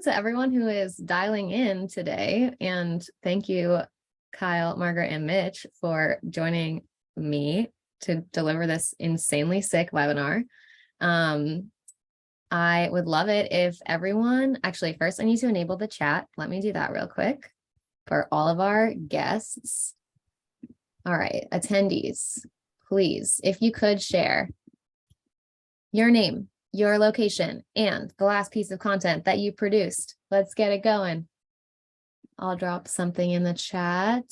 to everyone who is dialing in today. And thank you, Kyle, Margaret, and Mitch for joining me to deliver this insanely sick webinar. I would love it if everyone, actually, first I need to enable the chat. Let me do that real quick for all of our guests. All right, attendees, please, if you could share your name, your location, and the last piece of content that you produced. Let's get it going. I'll drop something in the chat.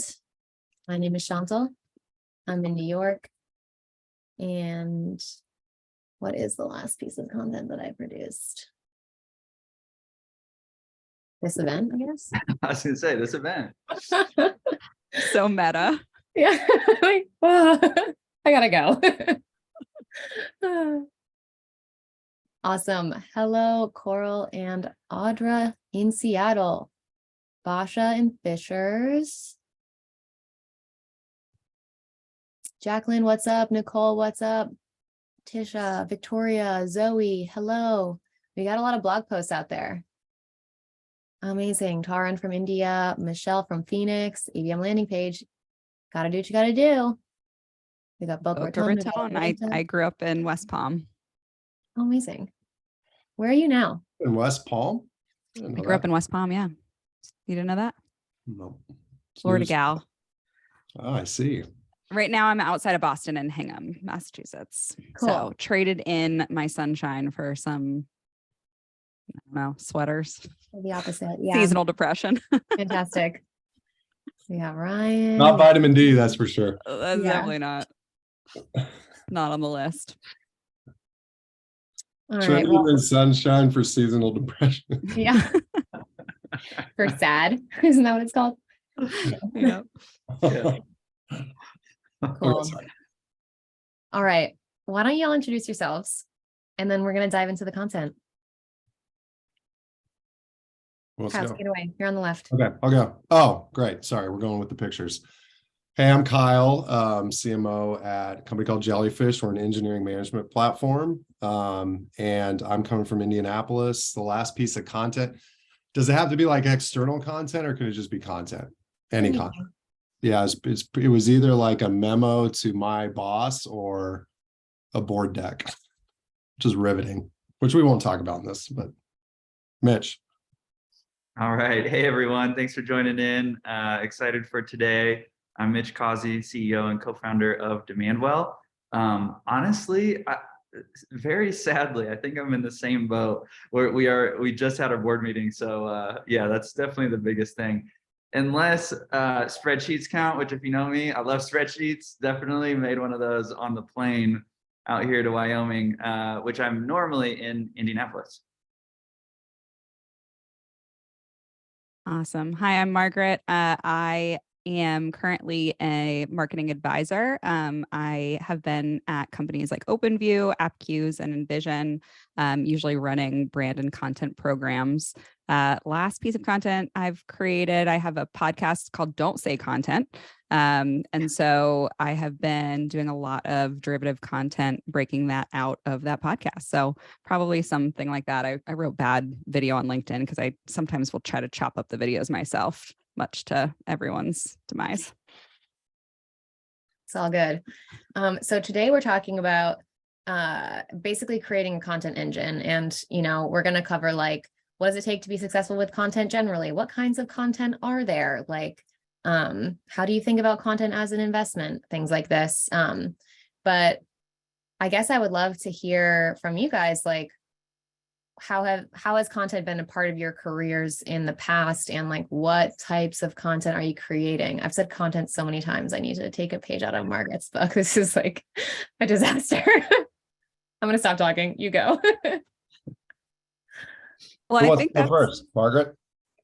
My name is Chantal. I'm in New York. And what is the last piece of content that I produced? This event, I guess. I was going to say this event. So meta. Yeah. Like, oh, I gotta go. Awesome. Hello, Coral and Audra in Seattle. Basha and Fishers. Jacqueline, what's up? Nicole, what's up? Tisha, Victoria, Zoe, hello. We got a lot of blog posts out there. Amazing. Taran from India, Michelle from Phoenix, ABM landing page. Gotta do what you gotta do. We got Boca Raton. I grew up in West Palm. Oh, amazing. Where are you now? In West Palm? I grew up in West Palm, yeah. You didn't know that? No. Florida gal. Oh, I see. Right now I'm outside of Boston in Hingham, Massachusetts. Cool. So traded in my sunshine for some, I don't know, sweaters. The opposite. Yeah. Seasonal depression. Fantastic. We got Ryan. Not vitamin D, that's for sure. That's definitely not on the list. All right. Trading Well, in sunshine for seasonal depression. yeah. For sad. Isn't that what it's called? Yeah. Yeah. Cool. All right. Why don't you all introduce yourselves? And then we're going to dive into the content. Let's Kyle, go. take it away. You're on the left. Okay, I'll go. Oh, great. Sorry, we're going with the pictures. Hey, I'm Kyle, CMO at a company called Jellyfish. We're an engineering management platform. And I'm coming from Indianapolis. The last piece of content, does it have to be like external content or can it just be content? Any content? Yeah, it was either like a memo to my boss or a board deck, which is riveting, which we won't talk about in this, but Mitch. All right. Hey, everyone. Thanks for joining in. Excited for today. I'm Mitch Causey, CEO and co-founder of Demandwell. Honestly, very sadly, I think I'm in the same boat where we just had our board meeting. So yeah, that's definitely the biggest thing. Unless spreadsheets count, which if you know me, I love spreadsheets. Definitely made one of those on the plane out here to Wyoming, which I'm normally in Indianapolis. Awesome. Hi, I'm Margaret. I am currently a marketing advisor. I have been at companies like OpenView, AppQs, and Envision, usually running brand and content programs. Last piece of content I've created, I have a podcast called Don't Say Content. And so I have been doing a lot of derivative content, breaking that out of that podcast. So probably something like that. I wrote bad video on LinkedIn because I sometimes will try to chop up the videos myself, much to everyone's demise. It's all good. So today we're talking about basically creating a content engine. And, we're going to cover like, what does it take to be successful with content generally? What kinds of content are there? Like, how do you think about content as an investment? Things like this. But I guess I would love to hear from you guys, like, how has content been a part of your careers in the past, and like what types of content are you creating? I've said content so many times. I need to take a page out of Margaret's book. This is like a disaster. I'm gonna stop talking. You go. Well, I think that's first, Margaret.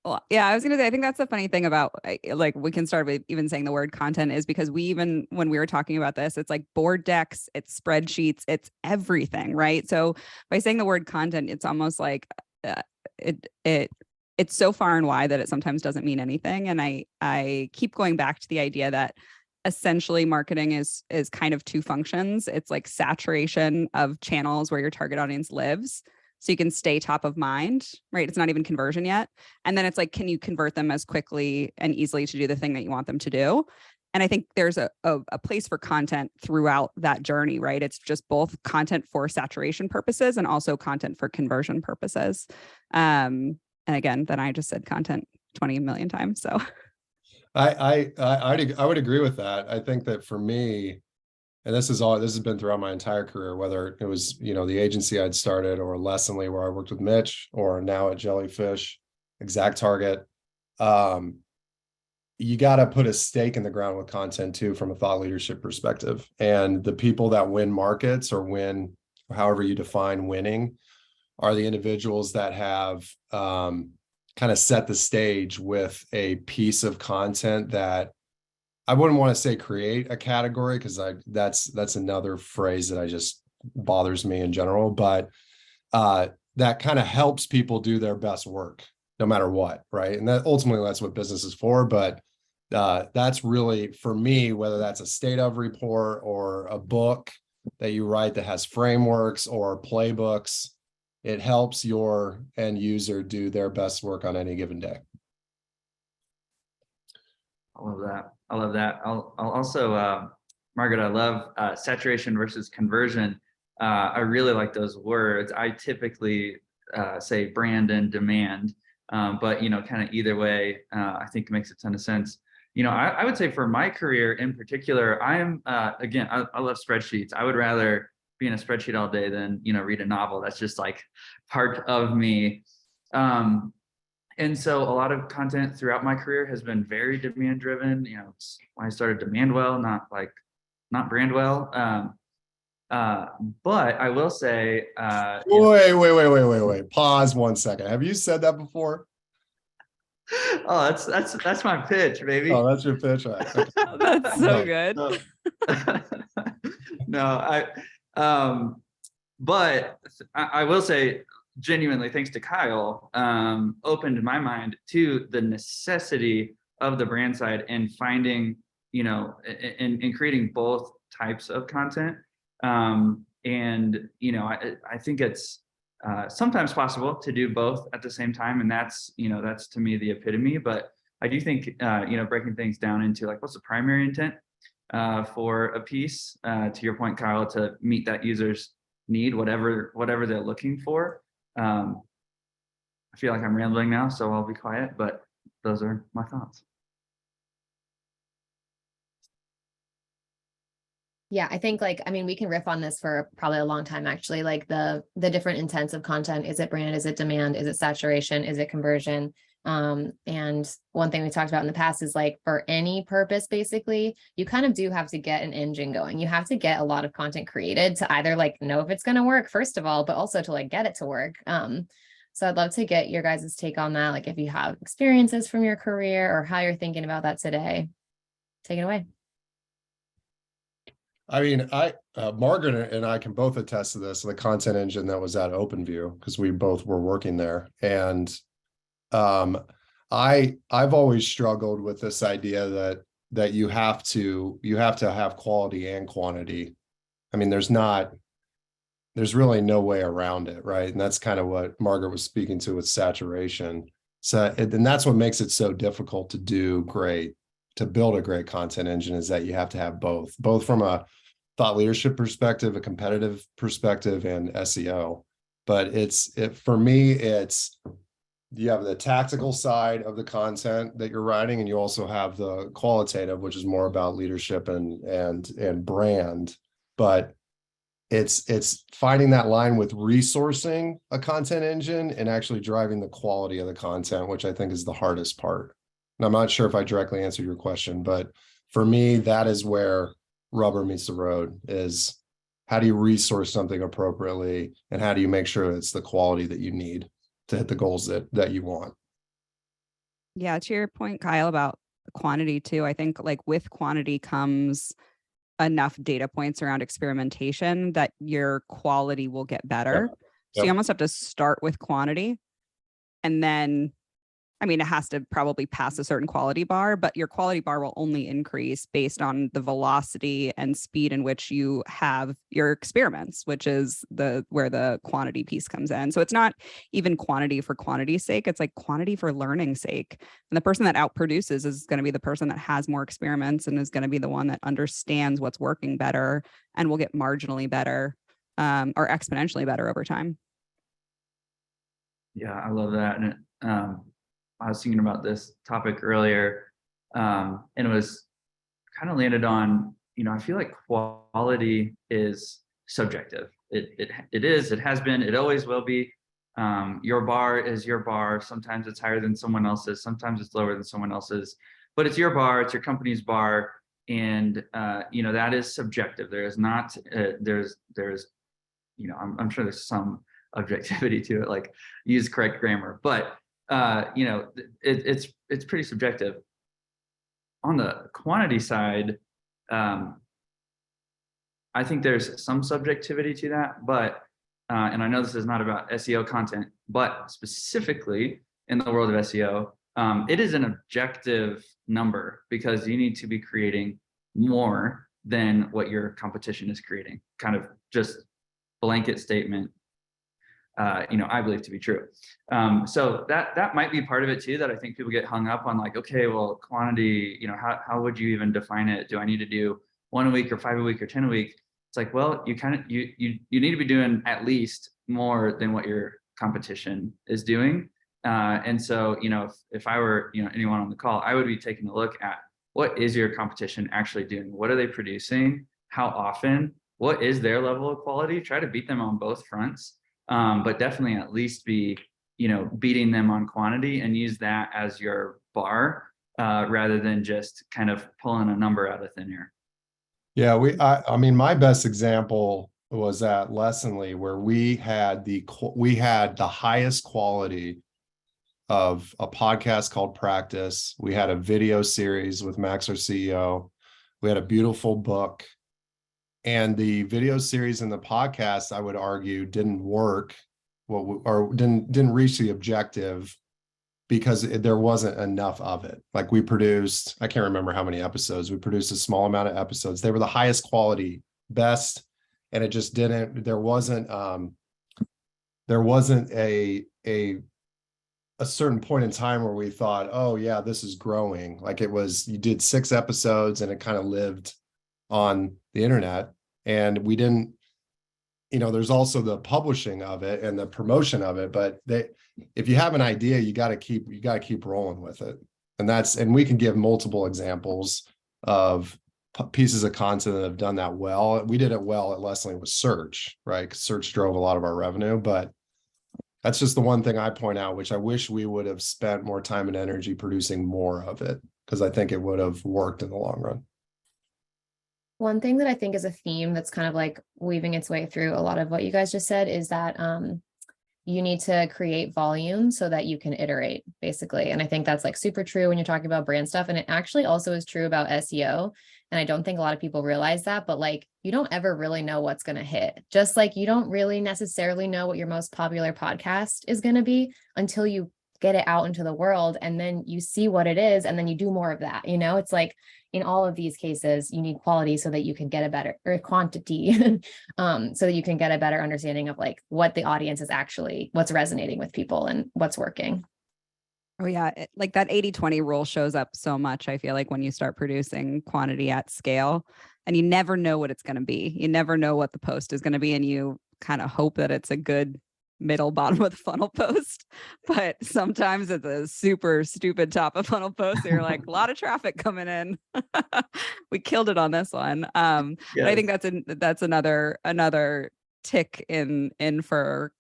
Well, yeah, I was going to say, I think that's the funny thing about, like, we can start with even saying the word content is because when we were talking about this, it's like board decks, it's spreadsheets, it's everything, right? So by saying the word content, it's almost like it's so far and wide that it sometimes doesn't mean anything. And I keep going back to the idea that essentially marketing is kind of two functions. It's like saturation of channels where your target audience lives, so you can stay top of mind, right? It's not even conversion yet. And then it's like, can you convert them as quickly and easily to do the thing that you want them to do? And I think there's a place for content throughout that journey, right? It's just both content for saturation purposes and also content for conversion purposes. And again, then I just said content 20 million times. So I would agree with that. I think that for me, and this has been throughout my entire career, whether it was, the agency I'd started or Lessonly where I worked with Mitch, or now at Jellyfish, Exact Target. You got to put a stake in the ground with content too, from a thought leadership perspective. And the people that win markets or win, however you define winning, are the individuals that have kind of set the stage with a piece of content that I wouldn't want to say create a category, because that's another phrase that I just bothers me in general, but that kind of helps people do their best work no matter what, right? And that ultimately that's what business is for. But that's really, for me, whether that's a state of report or a book that you write that has frameworks or playbooks, it helps your end user do their best work on any given day. I love that. I love that. I'll also, Margaret, I love saturation versus conversion. I really like those words. I typically say brand and demand, but kind of either way, I think it makes a ton of sense. I would say for my career in particular, I'm again, I love spreadsheets. I would rather be in a spreadsheet all day than read a novel. That's just like part of me. And so a lot of content throughout my career has been very demand driven. It's why I started Demandwell, not Brandwell. But I will say, Wait. Pause 1 second. Have you said that before? Oh, that's my pitch, baby. Oh, that's your pitch. Right. Okay. that's so good. No, but I will say, genuinely, thanks to Kyle, opened my mind to the necessity of the brand side and finding, in creating both types of content. I think it's sometimes possible to do both at the same time. And that's to me the epitome. But I do think, breaking things down into like, what's the primary intent for a piece, to your point, Kyle, to meet that user's need, whatever they're looking for. I feel like I'm rambling now, so I'll be quiet, but those are my thoughts. Yeah, I think we can riff on this for probably a long time, actually, like the different intents of content. Is it brand? Is it demand? Is it saturation? Is it conversion? And one thing we talked about in the past is like for any purpose, basically, you kind of do have to get an engine going. You have to get a lot of content created to either like know if it's going to work, first of all, but also to like get it to work. So I'd love to get your guys' take on that. Like if you have experiences from your career or how you're thinking about that today, take it away. I mean, Margaret and I can both attest to this, the content engine that was at OpenView, because we both were working there. And I've always struggled with this idea that you have to have quality and quantity. I mean, there's really no way around it, right? And that's kind of what Margaret was speaking to with saturation. So, and that's what makes it so difficult to build a great content engine, is that you have to have both from a thought leadership perspective, a competitive perspective, and SEO. But for me, you have the tactical side of the content that you're writing, and you also have the qualitative, which is more about leadership and brand. But it's finding that line with resourcing a content engine and actually driving the quality of the content, which I think is the hardest part. And I'm not sure if I directly answered your question, but for me, that is where rubber meets the road, is how do you resource something appropriately, and how do you make sure it's the quality that you need to hit the goals that you want. Yeah, to your point, Kyle, about the quantity too, I think like with quantity comes enough data points around experimentation that your quality will get better. Yep. So you almost have to start with quantity and then I mean, it has to probably pass a certain quality bar, but your quality bar will only increase based on the velocity and speed in which you have your experiments, which is where the quantity piece comes in. So it's not even quantity for quantity's sake. It's like quantity for learning's sake. And the person that outproduces is going to be the person that has more experiments and is going to be the one that understands what's working better and will get marginally better or exponentially better over time. Yeah, I love that. And I was thinking about this topic earlier, and it was kind of landed on, I feel like quality is subjective. It is, it has been, it always will be. Your bar is your bar. Sometimes it's higher than someone else's. Sometimes it's lower than someone else's, but it's your bar. It's your company's bar. And, that is subjective. There is not, there's, I'm sure there's some objectivity to it, like use correct grammar, but it's pretty subjective. On the quantity side, I think there's some subjectivity to that, but and I know this is not about SEO content, but specifically in the world of SEO, it is an objective number because you need to be creating more than what your competition is creating. Kind of just blanket statement. I believe to be true. So that might be part of it too, that I think people get hung up on, like, okay, well, quantity, how would you even define it? Do I need to do 1 a week or 5 a week or 10 a week? It's like, well, you need to be doing at least more than what your competition is doing. And so, if I were, anyone on the call, I would be taking a look at what is your competition actually doing? What are they producing? How often? What is their level of quality? Try to beat them on both fronts. But definitely at least be, beating them on quantity and use that as your bar rather than just kind of pulling a number out of thin air. Yeah, I mean, my best example was at Lessonly, where we had the highest quality of a podcast called Practice. We had a video series with Max, our CEO. We had a beautiful book. And the video series and the podcast, I would argue, didn't work, or didn't reach the objective because there wasn't enough of it. Like, we produced, I can't remember how many episodes. We produced a small amount of episodes. They were the highest quality, best, and it just didn't. There wasn't a certain point in time where we thought, oh yeah, this is growing. Like, it was, you did 6 episodes and it kind of lived on the internet, and we didn't, there's also the publishing of it and the promotion of it, but if you have an idea, you got to keep rolling with it. And we can give multiple examples of pieces of content that have done that well. We did it well at Leslie with search, right? 'Cause search drove a lot of our revenue, but that's just the one thing I point out, which I wish we would have spent more time and energy producing more of it, because I think it would have worked in the long run. One thing that I think is a theme that's kind of like weaving its way through a lot of what you guys just said is that you need to create volume so that you can iterate, basically. And I think that's like super true when you're talking about brand stuff. And it actually also is true about SEO. And I don't think a lot of people realize that, but like, you don't ever really know what's going to hit. Just like you don't really necessarily know what your most popular podcast is going to be until you get it out into the world, and then you see what it is, and then you do more of that. It's like, in all of these cases, you need quality so that you can get a better, or quantity, so that you can get a better understanding of like what the audience is actually, what's resonating with people and what's working. Oh yeah. Like that 80-20 rule shows up so much, I feel like, when you start producing quantity at scale, and you never know what it's going to be. You never know what the post is going to be. And you kind of hope that it's a good middle bottom of the funnel post, but sometimes it's a super stupid top of funnel post. So you're like, a lot of traffic coming in. We killed it on this one. But I think that's another tick in for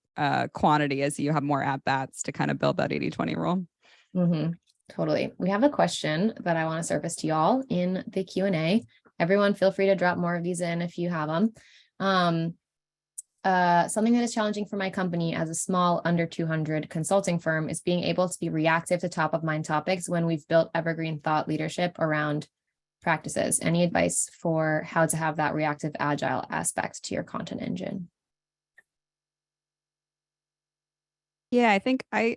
quantity, as you have more at bats to kind of build that 80-20 rule. Mm-hmm. Totally. We have a question that I want to surface to y'all in the Q&A. Everyone, feel free to drop more of these in if you have them. Something that is challenging for my company as a small under 200 consulting firm is being able to be reactive to top of mind topics when we've built evergreen thought leadership around practices. Any advice for how to have that reactive agile aspect to your content engine? Yeah, I think I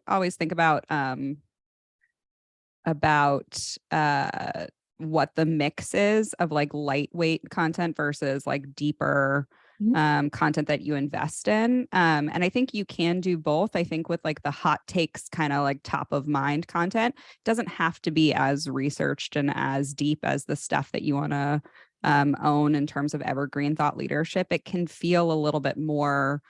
always think about what the mix is of like lightweight content versus like deeper Mhm. content that you invest in. And I think you can do both. I think with like the hot takes kind of like top of mind content, doesn't have to be as researched and as deep as the stuff that you want to own in terms of evergreen thought leadership. It can feel a little bit more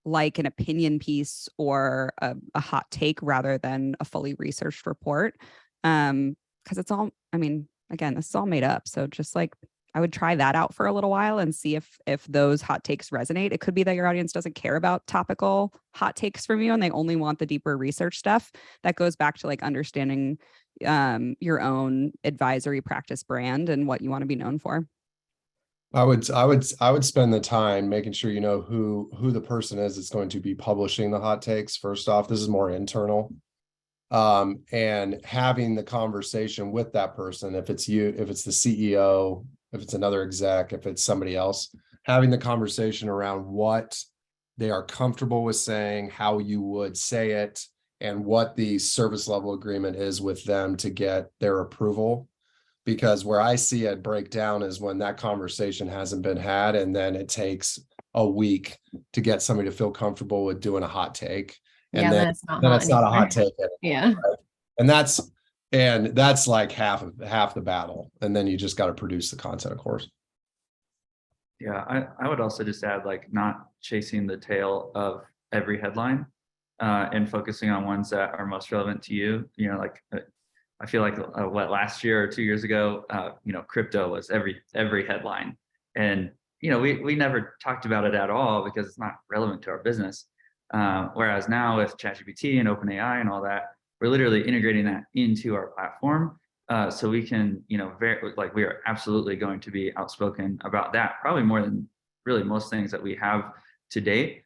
like an opinion piece or a hot take rather than a fully researched report. Because it's all, I mean, again, this is all made up. So just like I would try that out for a little while and see if those hot takes resonate. It could be that your audience doesn't care about topical hot takes from you and they only want the deeper research stuff. That goes back to like understanding your own advisory practice brand and what you want to be known for. I would spend the time making sure you know who the person is that's going to be publishing the hot takes. First off, this is more internal. And having the conversation with that person, if it's you, if it's the CEO, if it's another exec, if it's somebody else, having the conversation around what they are comfortable with saying, how you would say it, and what the service level agreement is with them to get their approval. Because where I see it break down is when that conversation hasn't been had, and then it takes a week to get somebody to feel comfortable with doing a hot take. And Yeah, then, then it's not then hot it's not a anymore. hot take anymore. Yeah. And that's like half the battle. And then you just got to produce the content, of course. Yeah, I would also just add like not chasing the tail of every headline and focusing on ones that are most relevant to you. You know, like I feel like what last year or 2 years ago, you know, crypto was every headline, and you know we never talked about it at all because it's not relevant to our business. Whereas now with ChatGPT and OpenAI and all that, we're literally integrating that into our platform. So we can, you know, we are absolutely going to be outspoken about that, probably more than really most things that we have to date.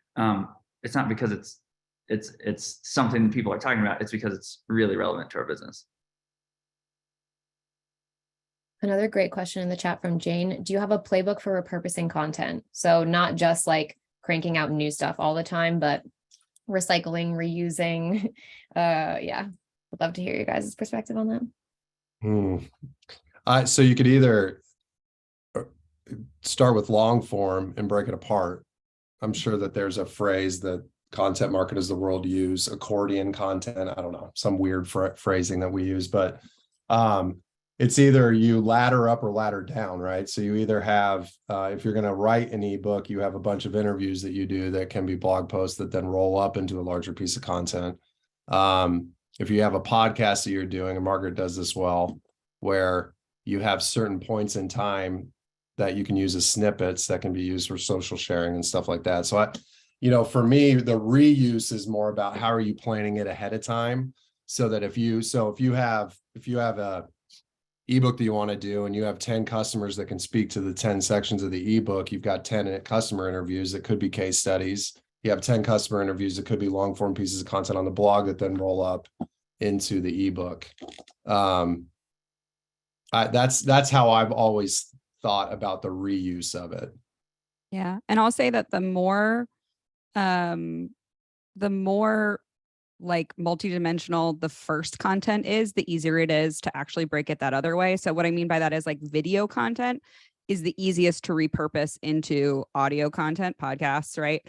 It's not because it's something that people are talking about. It's because it's really relevant to our business. Another great question in the chat from Jane. Do you have a playbook for repurposing content? So not just like cranking out new stuff all the time, but recycling, reusing. Yeah, would love to hear your guys' perspective on that. So you could either start with long form and break it apart. I'm sure that there's a phrase that content marketers of the world use, accordion content. I don't know, some weird phrasing that we use, but it's either you ladder up or ladder down, right? So you either have, if you're going to write an ebook, you have a bunch of interviews that you do that can be blog posts that then roll up into a larger piece of content. If you have a podcast that you're doing, and Margaret does this well, where you have certain points in time that you can use as snippets that can be used for social sharing and stuff like that. So for me, the reuse is more about how are you planning it ahead of time, so that if you have a ebook that you want to do and you have 10 customers that can speak to the 10 sections of the ebook, you've got 10 customer interviews that could be case studies. You have 10 customer interviews that could be long form pieces of content on the blog that then roll up into the ebook. That's how I've always thought about the reuse of it. Yeah. And I'll say that the more like multidimensional the first content is, the easier it is to actually break it that other way. So what I mean by that is like video content is the easiest to repurpose into audio content, podcasts, right?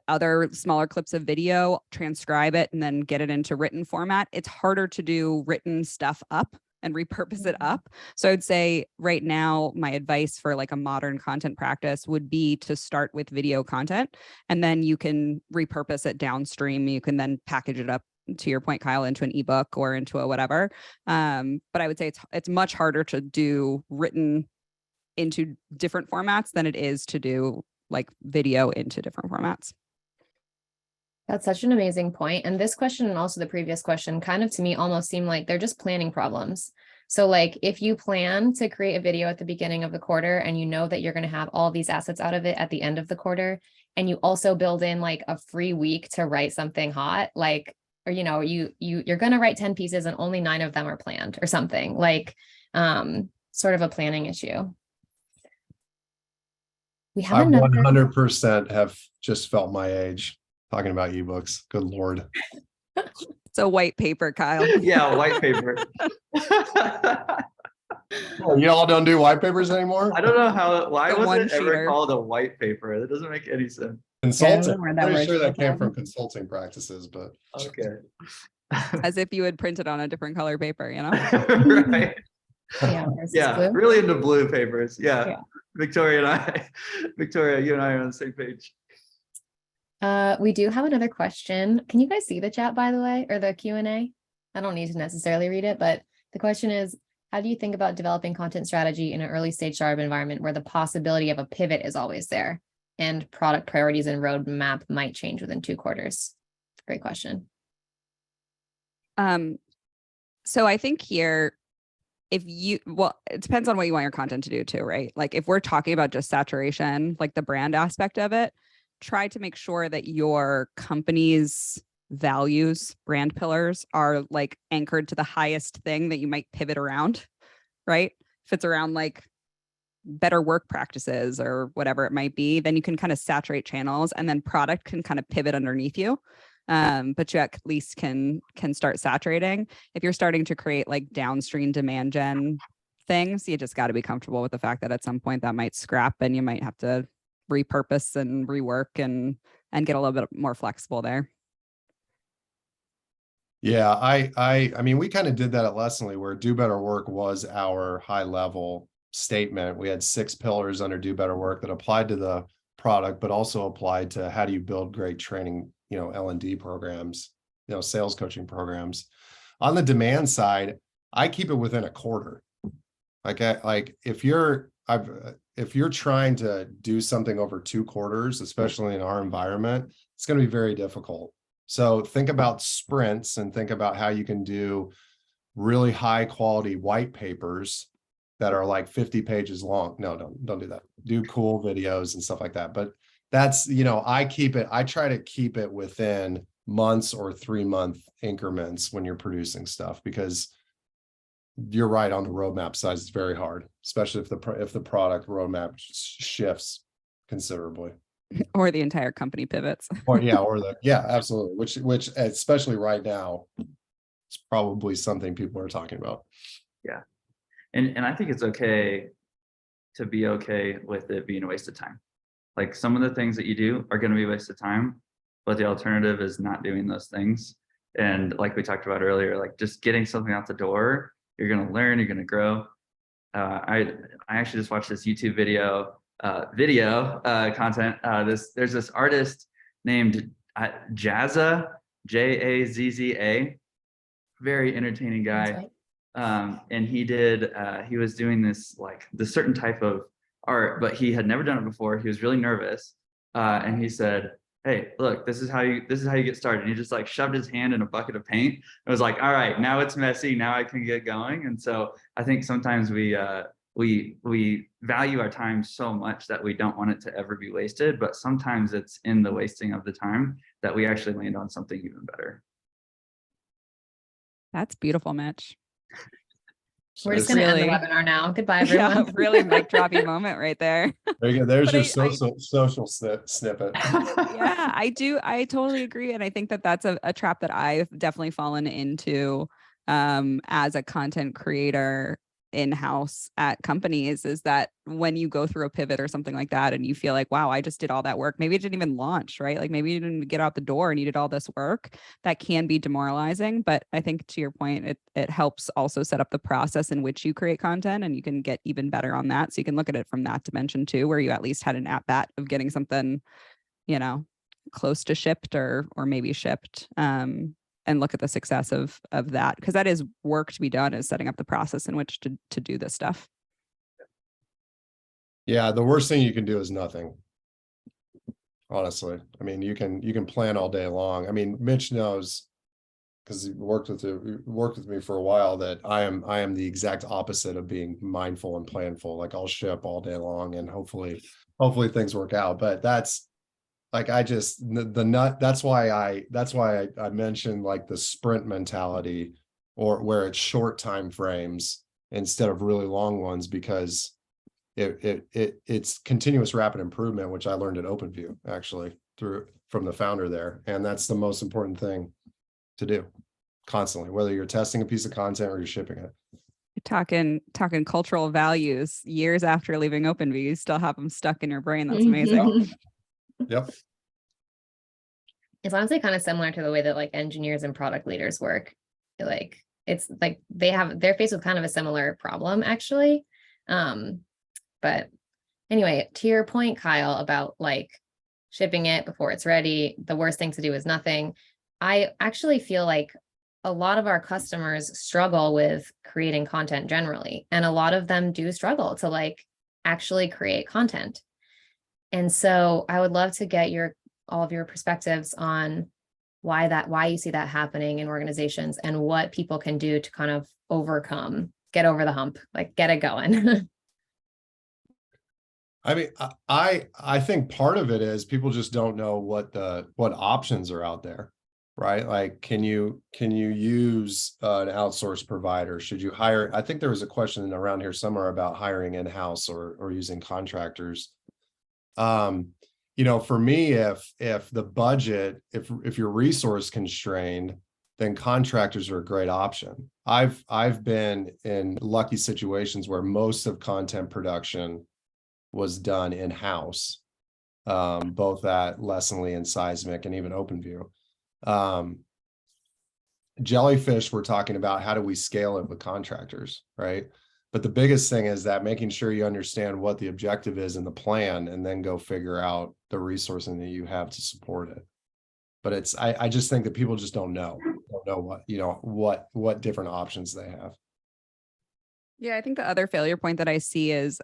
Other smaller clips of video, transcribe it and then get it into written format. It's harder to do written stuff up and repurpose it up. So I'd say right now, my advice for like a modern content practice would be to start with video content, and then you can repurpose it downstream. You can then package it up, to your point, Kyle, into an ebook or into a whatever. But I would say it's much harder to do written into different formats than it is to do like video into different formats. That's such an amazing point. And this question and also the previous question kind of to me almost seem like they're just planning problems. So like if you plan to create a video at the beginning of the quarter and you know that you're going to have all these assets out of it at the end of the quarter, and you also build in like a free week to write something hot, like, or you're going to write 10 pieces and only 9 of them are planned or something, like sort of a planning issue. We have I another 100% have just felt my age. talking about ebooks. Good Lord. So white paper, Kyle. Yeah, white paper. Oh, you all don't do white papers anymore? I don't know why The was it ever one-sheeter. called a white paper? That doesn't make any sense. Consulting. where that Pretty word sure that came came from. from consulting practices, but Okay. As if you would print it on a different color paper, you know? Right. Yeah, versus Yeah, blue. really into blue papers. Yeah. Yeah. Victoria, you and I are on the same page. We do have another question. Can you guys see the chat, by the way, or the Q&A? I don't need to necessarily read it, but the question is, how do you think about developing content strategy in an early stage startup environment where the possibility of a pivot is always there and product priorities and roadmap might change within 2 quarters? Great question. So I think here, it depends on what you want your content to do too, right? Like if we're talking about just saturation, like the brand aspect of it, try to make sure that your company's values, brand pillars are like anchored to the highest thing that you might pivot around, right? If it's around like better work practices or whatever it might be, then you can kind of saturate channels and then product can kind of pivot underneath you. But you at least can start saturating. If you're starting to create like downstream demand gen things, you just got to be comfortable with the fact that at some point that might scrap and you might have to repurpose and rework and get a little bit more flexible there. yeah, I mean, we kind of did that at Lessonly where do better work was our high level statement. We had 6 pillars under do better work that applied to the product, but also applied to how do you build great training, L&D programs, sales coaching programs. On the demand side, I keep it within a quarter. Like if you're trying to do something over 2 quarters, especially in our environment, it's going to be very difficult. So think about sprints and think about how you can do really high quality white papers that are like 50 pages long. No, don't do that. Do cool videos and stuff like that. But that's, I try to keep it within months or 3-month increments when you're producing stuff, because you're right, on the roadmap side, it's very hard, especially if the product roadmap shifts considerably. Or the entire company pivots. Absolutely. Which especially right now, it's probably something people are talking about. Yeah. And I think it's okay to be okay with it being a waste of time. Like some of the things that you do are going to be a waste of time, but the alternative is not doing those things. And like we talked about earlier, like just getting something out the door, you're going to learn, you're going to grow. I actually just watched this YouTube video content. There's this artist named Jazza, Jazza, very entertaining guy. And he was doing this certain type of art, but he had never done it before. He was really nervous. And he said, hey, look, this is how you get started. And he just like shoved his hand in a bucket of paint. It was like, all right, now it's messy. Now I can get going. And so I think sometimes we value our time so much that we don't want it to ever be wasted, but sometimes it's in the wasting of the time that we actually land on something even better. That's beautiful, Mitch. We're just going to end the webinar now. Goodbye, everyone. Yeah, really mic droppy moment right there. There you go. There's your social snippet. Yeah, I totally agree. And I think that that's a trap that I've definitely fallen into as a content creator in-house at companies, is that when you go through a pivot or something like that and you feel like, wow, I just did all that work. Maybe it didn't even launch, right? Like maybe you didn't get out the door and you did all this work. That can be demoralizing. But I think to your point, it helps also set up the process in which you create content, and you can get even better on that. So you can look at it from that dimension too, where you at least had an at-bat of getting something, close to shipped or maybe shipped. And look at the success of that, because that is work to be done, is setting up the process in which to do this stuff. Yeah, the worst thing you can do is nothing. Honestly, I mean, you can plan all day long. I mean, Mitch knows, because he worked with me for a while, that I am the exact opposite of being mindful and planful. Like I'll ship all day long, and hopefully things work out. But that's like, that's why I mentioned like the sprint mentality, or where it's short time frames instead of really long ones, because it's continuous rapid improvement, which I learned at OpenView actually through from the founder there. And that's the most important thing to do constantly, whether you're testing a piece of content or you're shipping it. Talking cultural values years after leaving OpenView, you still have them stuck in your brain. That's amazing. Yep. It's honestly kind of similar to the way that like engineers and product leaders work. Like it's like they're faced with kind of a similar problem actually. But anyway, to your point, Kyle, about like shipping it before it's ready, the worst thing to do is nothing. I actually feel like a lot of our customers struggle with creating content generally, and a lot of them do struggle to like actually create content. And so I would love to get all of your perspectives on why you see that happening in organizations and what people can do to kind of get over the hump, like get it going. I mean, I think part of it is people just don't know what options are out there, right? Like, can you use an outsourced provider? Should you hire? I think there was a question around here somewhere about hiring in-house or using contractors. For me, if the budget, if you're resource constrained, then contractors are a great option. I've been in lucky situations where most of content production was done in-house, both at Lessonly and Seismic and even OpenView. Jellyfish, we're talking about how do we scale it with contractors, right? But the biggest thing is that making sure you understand what the objective is in the plan and then go figure out the resourcing that you have to support it. But I just think that people just don't know what different options they have. Yeah, I think the other failure point that I see is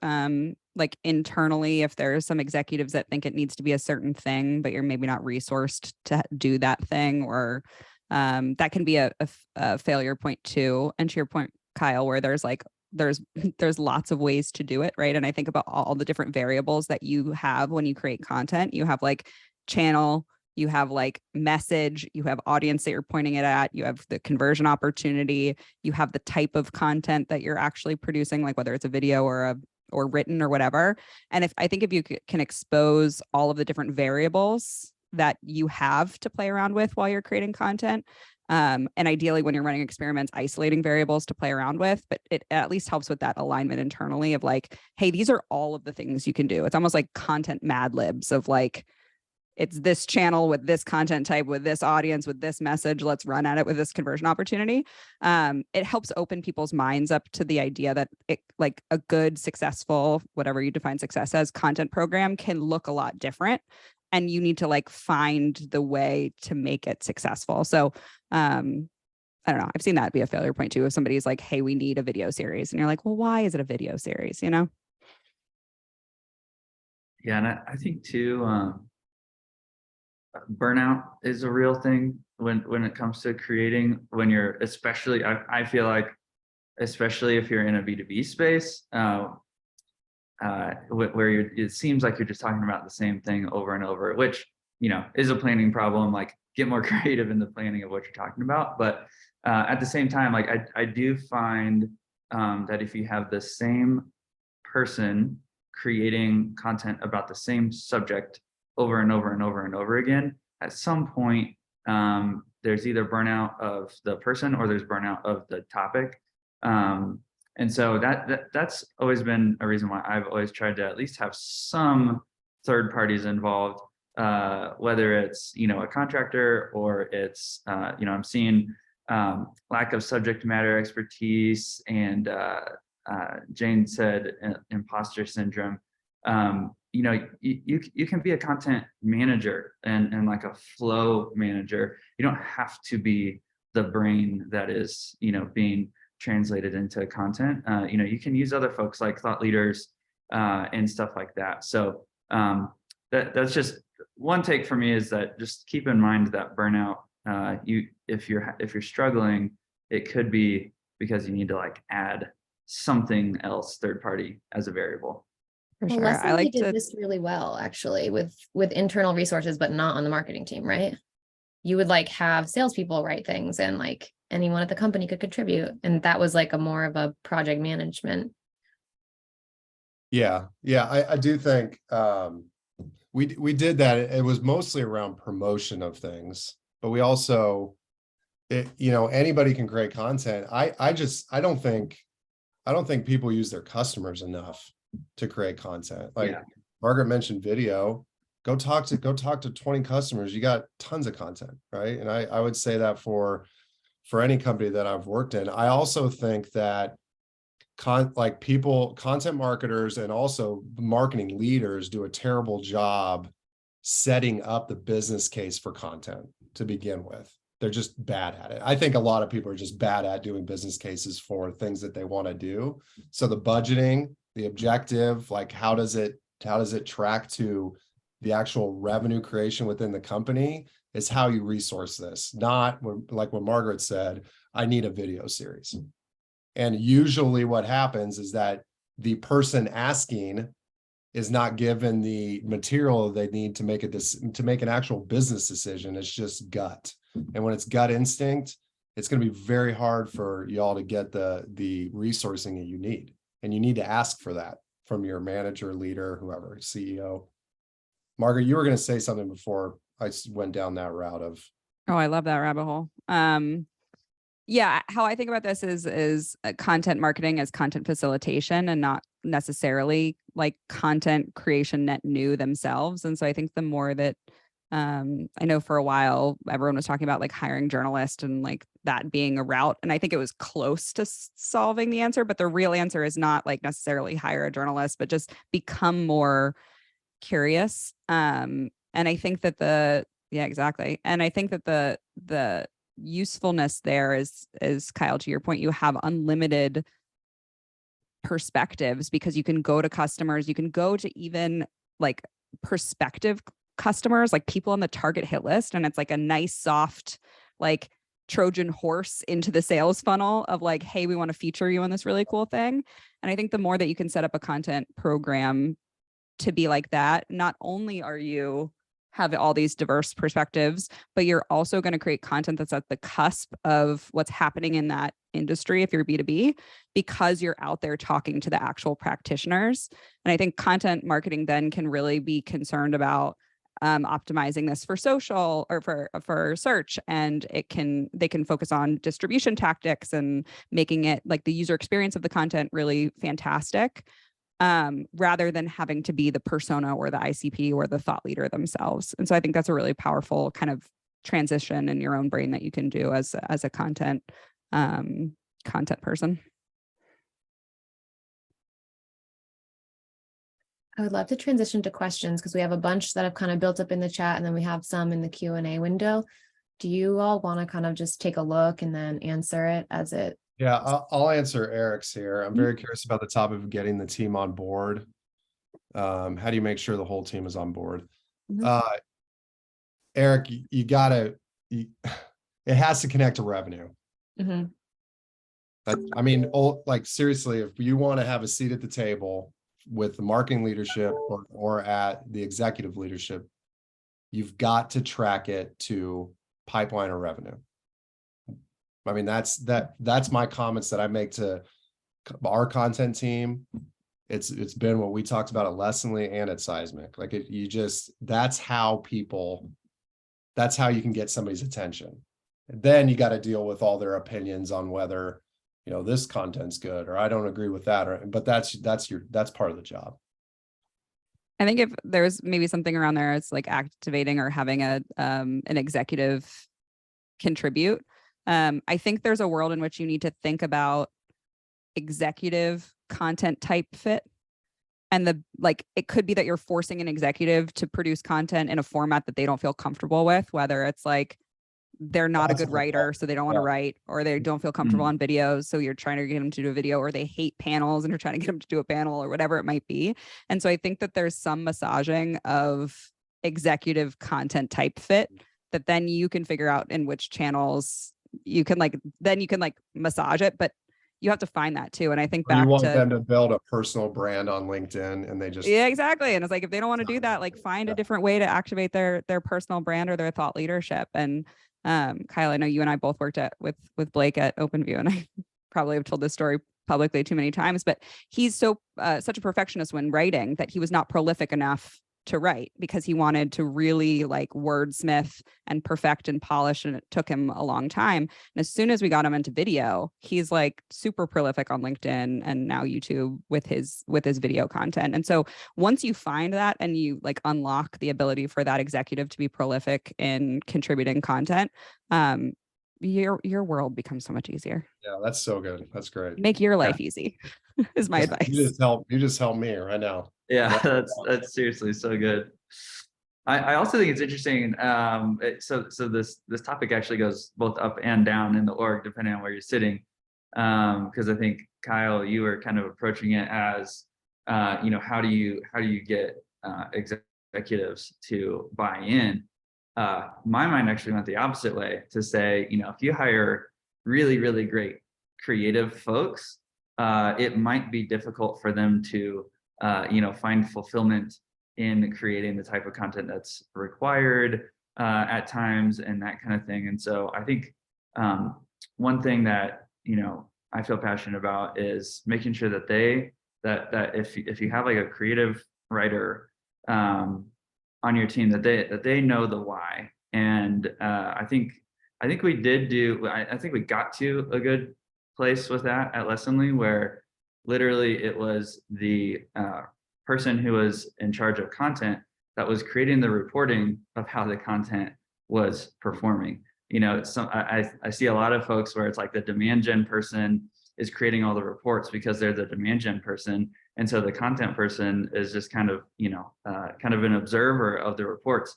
like internally, if there's some executives that think it needs to be a certain thing, but you're maybe not resourced to do that thing, or that can be a failure point too. And to your point, Kyle, where there's lots of ways to do it, right? And I think about all the different variables that you have when you create content. You have like channel, you have like message, you have audience that you're pointing it at, you have the conversion opportunity, you have the type of content that you're actually producing, like whether it's a video or written or whatever. And if you can expose all of the different variables that you have to play around with while you're creating content, and ideally when you're running experiments, isolating variables to play around with, but it at least helps with that alignment internally of like, hey, these are all of the things you can do. It's almost like content Mad Libs of like, it's this channel with this content type, with this audience, with this message, let's run at it with this conversion opportunity. It helps open people's minds up to the idea that like a good, successful, whatever you define success as, content program can look a lot different. And you need to like find the way to make it successful. So I don't know. I've seen that be a failure point too. If somebody's like, hey, we need a video series. And you're like, well, why is it a video series? Yeah. And I think too, burnout is a real thing when it comes to creating, when you're, especially, I feel like, especially if you're in a B2B space, where it seems like you're just talking about the same thing over and over, which, is a planning problem. Like, get more creative in the planning of what you're talking about. But at the same time, like I do find that if you have the same person creating content about the same subject over and over and over and over again, at some point, there's either burnout of the person or there's burnout of the topic. And so that's always been a reason why I've always tried to at least have some third parties involved, whether it's, a contractor or it's, I'm seeing lack of subject matter expertise, and Jane said imposter syndrome. You can be a content manager and like a flow manager. You don't have to be the brain that is, being translated into content. You can use other folks like thought leaders and stuff like that. So that's just one take for me, is that just keep in mind that burnout, if you're struggling, it could be because you need to like add something else third party as a variable. For Well, sure. Leslie did this really well, actually, with internal resources, but not on the marketing team, right? You would like have salespeople write things, and like anyone at the company could contribute, and that was like a more of a project management. Yeah, I do think we did that. It was mostly around promotion of things, but we also, anybody can create content. I don't think people use their customers enough to create content. Like Margaret mentioned video, go talk to 20 customers. You got tons of content, right? And I would say that for any company that I've worked in. I also think that content marketers and also marketing leaders do a terrible job setting up the business case for content to begin with. They're just bad at it. I think a lot of people are just bad at doing business cases for things that they want to do. So the budgeting, the objective, like how does it track to the actual revenue creation within the company is how you resource this. Not like what Margaret said, I need a video series. And usually what happens is that the person asking is not given the material they need to make an actual business decision. It's just gut. And when it's gut instinct, it's going to be very hard for y'all to get the resourcing that you need. And you need to ask for that from your manager, leader, whoever, CEO. Margaret, you were going to say something before I went down that route of. Oh, I love that rabbit hole. Yeah, how I think about this is content marketing as content facilitation and not necessarily like content creation net new themselves. And so I think the more that I know for a while, everyone was talking about like hiring journalists and like that being a route. And I think it was close to solving the answer, but the real answer is not like necessarily hire a journalist, but just become more curious. And I think that exactly. And I think that the usefulness there is Kyle, to your point, you have unlimited perspectives because you can go to customers, you can go to even like prospective customers, like people on the target hit list. And it's like a nice, soft, like Trojan horse into the sales funnel of like, hey, we want to feature you on this really cool thing. And I think the more that you can set up a content program to be like that, not only are you have all these diverse perspectives, but you're also going to create content that's at the cusp of what's happening in that industry if you're B2B, because you're out there talking to the actual practitioners. And I think content marketing then can really be concerned about optimizing this for social or for search, and they can focus on distribution tactics and making it like the user experience of the content really fantastic. Rather than having to be the persona or the ICP or the thought leader themselves. And so I think that's a really powerful kind of transition in your own brain that you can do as a content person. I would love to transition to questions because we have a bunch that have kind of built up in the chat and then we have some in the Q&A window. Do you all want to kind of just take a look and then answer it as it? Yeah, I'll answer Eric's here. I'm very curious about the topic of getting the team on board. How do you make sure the whole team is on board? Eric, it has to connect to revenue. I mean, like seriously, if you want to have a seat at the table with the marketing leadership or at the executive leadership, you've got to track it to pipeline or revenue. I mean, that's my comments that I make to our content team. It's been what we talked about at Lessonly and at Seismic. Like that's how you can get somebody's attention. And then you got to deal with all their opinions on whether, this content's good or I don't agree with that. But that's part of the job. I think if there's maybe something around there, it's like activating or having an executive contribute. I think there's a world in which you need to think about executive content type fit. And it could be that you're forcing an executive to produce content in a format that they don't feel comfortable with, whether it's like they're not a good writer, so they don't want to write, or they don't feel comfortable on videos, so you're trying to get them to do a video, or they hate panels and you're trying to get them to do a panel or whatever it might be. And so I think that there's some massaging of executive content type fit that then you can figure out in which channels you can massage it, but you have to find that too. And I think you want them to build a personal brand on LinkedIn and they just. Yeah, exactly. And it's like, if they don't want to do that, like find a different way to activate their personal brand or their thought leadership. And Kyle, I know you and I both worked with Blake at OpenView, and I probably have told this story publicly too many times, but he's such a perfectionist when writing that he was not prolific enough to write because he wanted to really like wordsmith and perfect and polish, and it took him a long time. And as soon as we got him into video, he's like super prolific on LinkedIn and now YouTube with his video content. And so once you find that and you like unlock the ability for that executive to be prolific in contributing content, your world becomes so much easier. Yeah, that's so good. That's great. Make your life easy is my advice. You just help me right now. Yeah, that's seriously so good. I also think it's interesting. So this topic actually goes both up and down in the org, depending on where you're sitting. Because I think, Kyle, you were kind of approaching it as, how do you get executives to buy in? My mind actually went the opposite way to say, if you hire really, really great creative folks, it might be difficult for them to find fulfillment in creating the type of content that's required at times and that kind of thing. And so I think one thing that I feel passionate about is making sure that that if you have like a creative writer on your team, that they know the why. And I think we got to a good place with that at Lessonly, where literally it was the person who was in charge of content that was creating the reporting of how the content was performing. I see a lot of folks where it's like the demand gen person is creating all the reports because they're the demand gen person. And so the content person is just kind of an observer of the reports.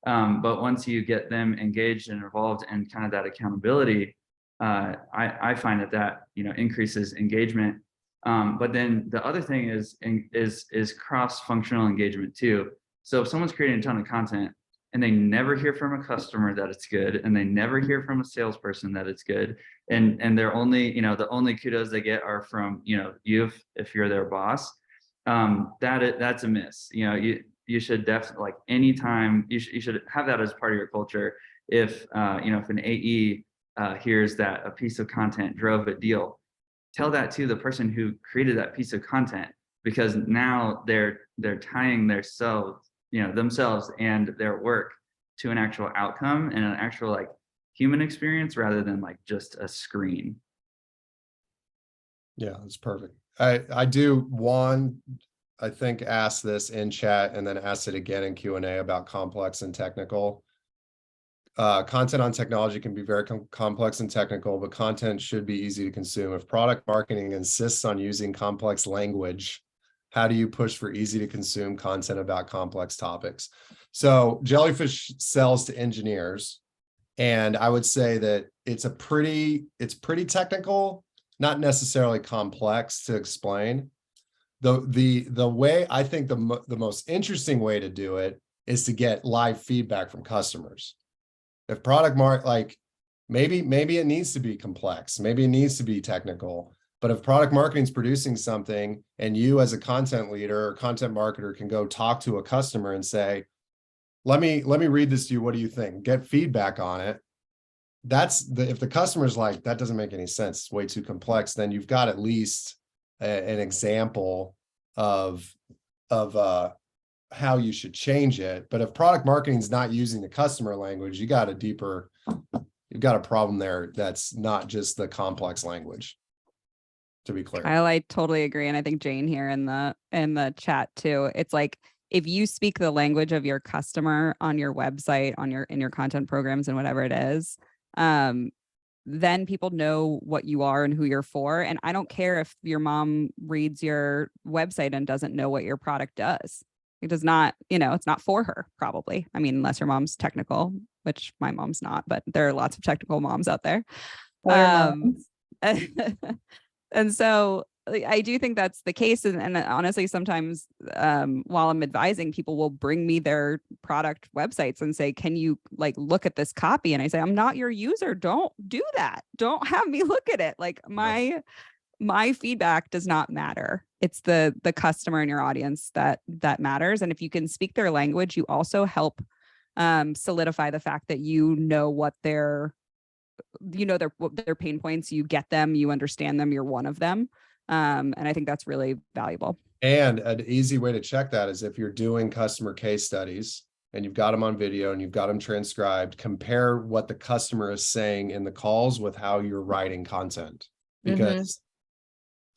But once you get them engaged and involved in kind of that accountability, I find that increases engagement. But then the other thing is cross-functional engagement too. So if someone's creating a ton of content and they never hear from a customer that it's good, and they never hear from a salesperson that it's good, and they're only, the only kudos they get are from, you if you're their boss, that's a miss. You should definitely, like, anytime you should have that as part of your culture. If if an AE hears that a piece of content drove a deal, tell that to the person who created that piece of content, because now they're tying themselves and their work to an actual outcome and an actual like human experience rather than like just a screen. Yeah, that's perfect. I do one, I think, ask this in chat and then ask it again in Q&A about complex and technical. Content on technology can be very complex and technical, but content should be easy to consume. If product marketing insists on using complex language, how do you push for easy to consume content about complex topics? So Jellyfish sells to engineers, and I would say that it's pretty technical, not necessarily complex to explain. The way I think the most interesting way to do it is to get live feedback from customers. If product maybe it needs to be complex, maybe it needs to be technical, but if product marketing is producing something and you as a content leader or content marketer can go talk to a customer and say, let me read this to you, what do you think? Get feedback on it. If the customer's like, that doesn't make any sense, it's way too complex, then you've got at least an example of how you should change it. But if product marketing is not using the customer language, you've got a problem there that's not just the complex language, to be clear. I totally agree. And I think Jane here in the chat too, it's like, if you speak the language of your customer on your website, in your content programs and whatever it is, then people know what you are and who you're for. And I don't care if your mom reads your website and doesn't know what your product does. It does not, it's not for her, probably. I mean, unless your mom's technical, which my mom's not, but there are lots of technical moms out there. And so I do think that's the case. And honestly, sometimes while I'm advising, people will bring me their product websites and say, can you look at this copy? And I say, I'm not your user. Don't do that. Don't have me look at it. Like my feedback does not matter. It's the customer and your audience that matters. And if you can speak their language, you also help solidify the fact that what their pain points, you get them, you understand them, you're one of them. And I think that's really valuable. And an easy way to check that is if you're doing customer case studies and you've got them on video and you've got them transcribed, compare what the customer is saying in the calls with how you're writing content. Because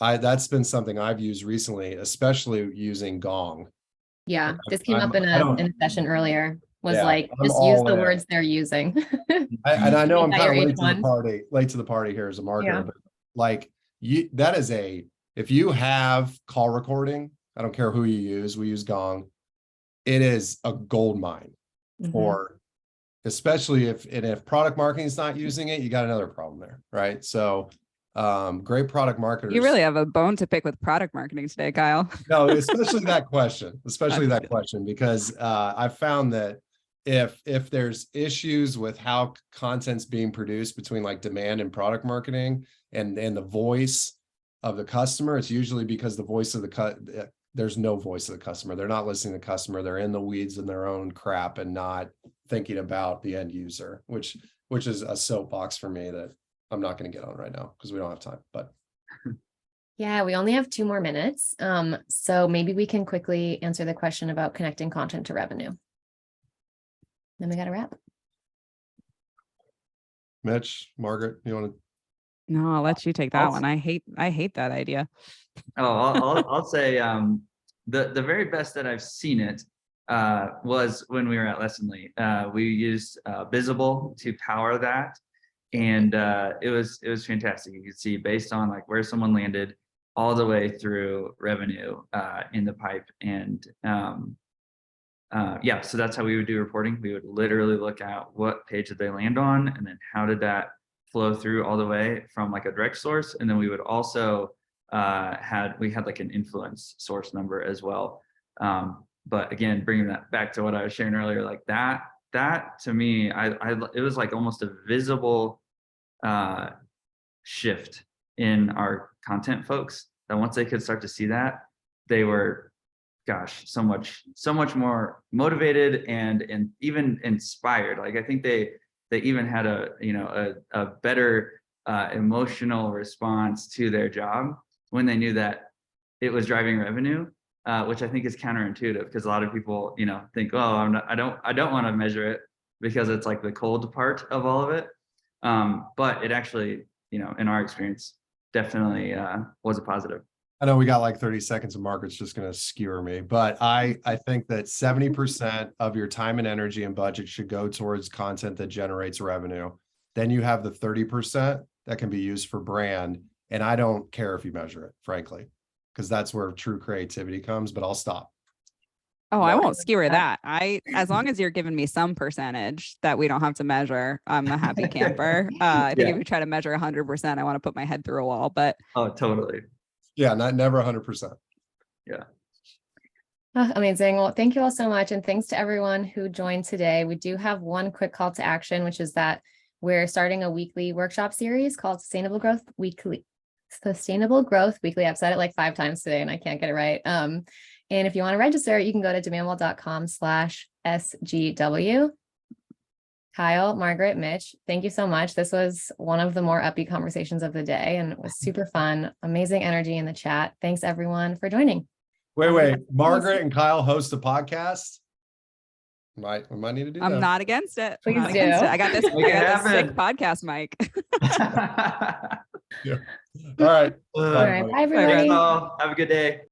that's been something I've used recently, especially using Gong. Yeah, this came up in a session earlier, was like, I'm just use all the in. words they're using. And I know I'm Make that kind your of H1. late to the party here as a marketer, Yeah. but like that is if you have call recording, I don't care who you use, we use Gong. It is a gold mine for, especially if product marketing is not using it, you got another problem there, right? So great product marketers. You really have a bone to pick with product marketing today, Kyle. No, especially that question, because I've found that if there's issues with how content's being produced between like demand and product marketing and the voice of the customer, it's usually because the voice of there's no voice of the customer. They're not listening to the customer. They're in the weeds in their own crap and not thinking about the end user, which is a soapbox for me that I'm not going to get on right now because we don't have time, but. Yeah, we only have 2 more minutes. So maybe we can quickly answer the question about connecting content to revenue. Then we got to wrap. Mitch, Margaret, you want to? No, I'll let you take that one. I hate that idea. Oh, I'll say the very best that I've seen it was when we were at Lessonly. We used Visible to power that, and it was fantastic. You could see based on like where someone landed all the way through revenue in the pipe, and yeah, so that's how we would do reporting. We would literally look at what page did they land on, and then how did that flow through all the way from like a direct source, and then we would also had like an influence source number as well. But again, bringing that back to what I was sharing earlier, like that to me, it was like almost a visible shift in our content folks, that once they could start to see that, they were, gosh, so much more motivated and even inspired. Like I think they even had a better emotional response to their job when they knew that it was driving revenue, which I think is counterintuitive, because a lot of people, think, oh, I don't want to measure it because it's like the cold part of all of it. But it actually, in our experience, definitely was a positive. I know we got like 30 seconds and Margaret's just going to skewer me, but I think that 70% of your time and energy and budget should go towards content that generates revenue. Then you have the 30% that can be used for brand. And I don't care if you measure it, frankly, because that's where true creativity comes, but I'll stop. Oh, I won't skewer that. As long as you're giving me some percentage that we don't have to measure, I'm a happy camper. I think if we try to measure 100%, I want to put my head through a wall, but. Oh, totally. Yeah, never 100%. Yeah. Oh, amazing. Well, thank you all so much. And thanks to everyone who joined today. We do have one quick call to action, which is that we're starting a weekly workshop series called Sustainable Growth Weekly. I've said it like 5 times today and I can't get it right. And if you want to register, you can go to demandwell.com/SGW. Kyle, Margaret, Mitch, thank you so much. This was one of the more upbeat conversations of the day and it was super fun. Amazing energy in the chat. Thanks everyone for joining. Wait, Margaret and Kyle host a podcast? We might need to do that. I'm not against it. Please do. I got this sick podcast mic. Yeah. All right. All right. Bye, everybody. Thanks all. Have a good day.